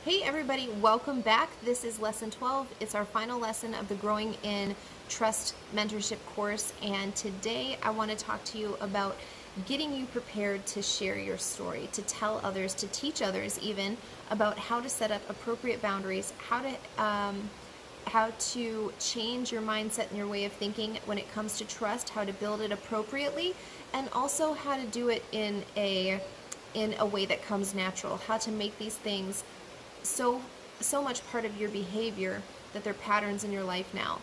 Hey everybody, welcome back. This is lesson 12. It's our final lesson of the Growing in Trust mentorship course, and today I want to talk to you about getting you prepared to share your story, to tell others, to teach others even about how to set up appropriate boundaries, how to change your mindset and your way of thinking when it comes to trust, how to build it appropriately, and also how to do it in a way that comes natural, how to make these things so much part of your behavior that they're patterns in your life now.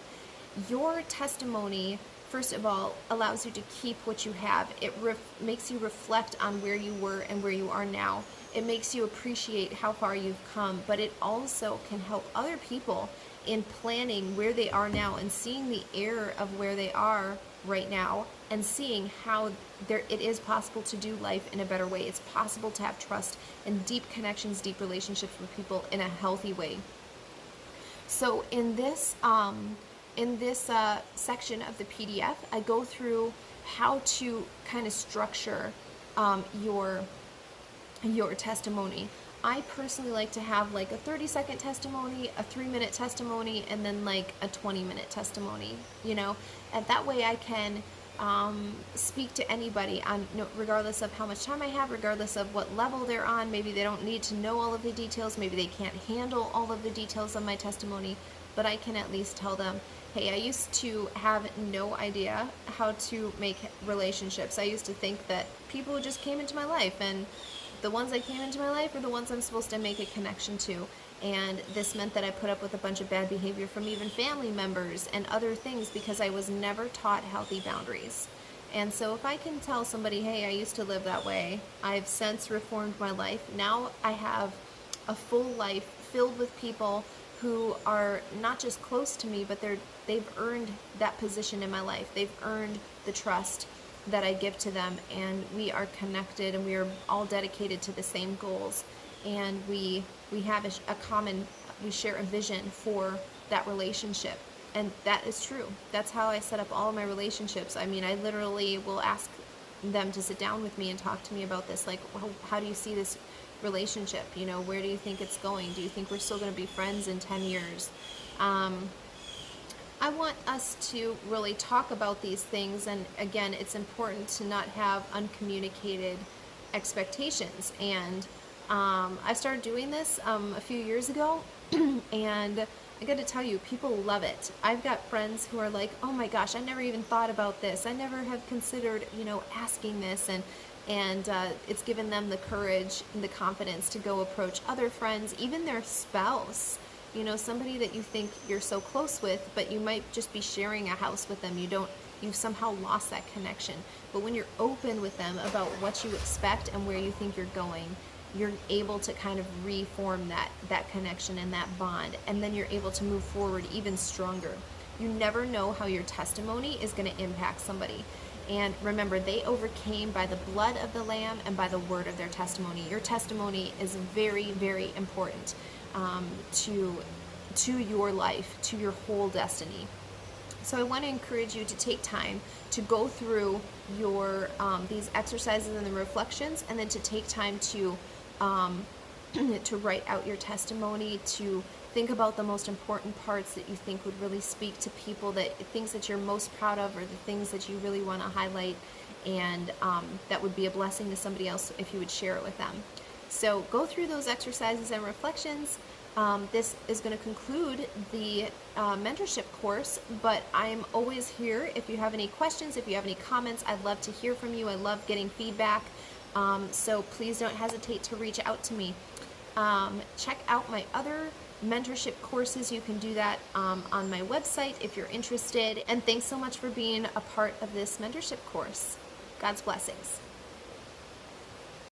Your testimony, first of all, allows you to keep what you have. It makes you reflect on where you were and where you are now. It makes you appreciate how far you've come, but it also can help other people in planning where they are now and seeing the error of where they are right now and seeing how it is possible to do life in a better way. It's possible to have trust and deep connections, deep relationships with people in a healthy way. So in this section of the PDF, I go through how to kind of structure your testimony. I personally like to have like a 30-second testimony, a 3-minute testimony, and then like a 20-minute testimony, and that way I can speak to anybody on, regardless of how much time I have, regardless of what level they're on. Maybe they don't need to know all of the details, maybe they can't handle all of the details of my testimony, but I can at least tell them, hey, I used to have no idea how to make relationships. I used to think that people just came into my life, and the ones that came into my life are the ones I'm supposed to make a connection to. And this meant that I put up with a bunch of bad behavior from even family members and other things because I was never taught healthy boundaries. And so if I can tell somebody, hey, I used to live that way, I've since reformed my life. Now I have a full life filled with people who are not just close to me, but they've earned that position in my life. They've earned the trust that I give to them, and we are connected, and we are all dedicated to the same goals, and we have we share a vision for that relationship. And that is true. That's how I set up all of my relationships. I mean, I literally will ask them to sit down with me and talk to me about this, like, how do you see this relationship? Where do you think it's going? Do you think we're still going to be friends in 10 years? I want us to really talk about these things, and again, it's important to not have uncommunicated expectations. And I started doing this a few years ago, and I got to tell you, people love it. I've got friends who are like, oh my gosh, I never even thought about this. I never have considered, asking this, and it's given them the courage and the confidence to go approach other friends, even their spouse. Somebody that you think you're so close with, but you might just be sharing a house with them. You've somehow lost that connection. But when you're open with them about what you expect and where you think you're going, you're able to kind of reform that connection and that bond, and then you're able to move forward even stronger. You never know how your testimony is going to impact somebody. And remember, they overcame by the blood of the Lamb and by the word of their testimony. Your testimony is very, very important to your life, to your whole destiny. So I want to encourage you to take time to go through your these exercises and the reflections, and then to take time to write out your testimony, to think about the most important parts that you think would really speak to people, things that you're most proud of, or the things that you really want to highlight, and that would be a blessing to somebody else if you would share it with them. So go through those exercises and reflections. This is going to conclude the mentorship course, but I'm always here if you have any questions, if you have any comments. I'd love to hear from you. I love getting feedback, so please don't hesitate to reach out to me. Check out my other mentorship courses. You can do that on my website if you're interested. And thanks so much for being a part of this mentorship course. God's blessings.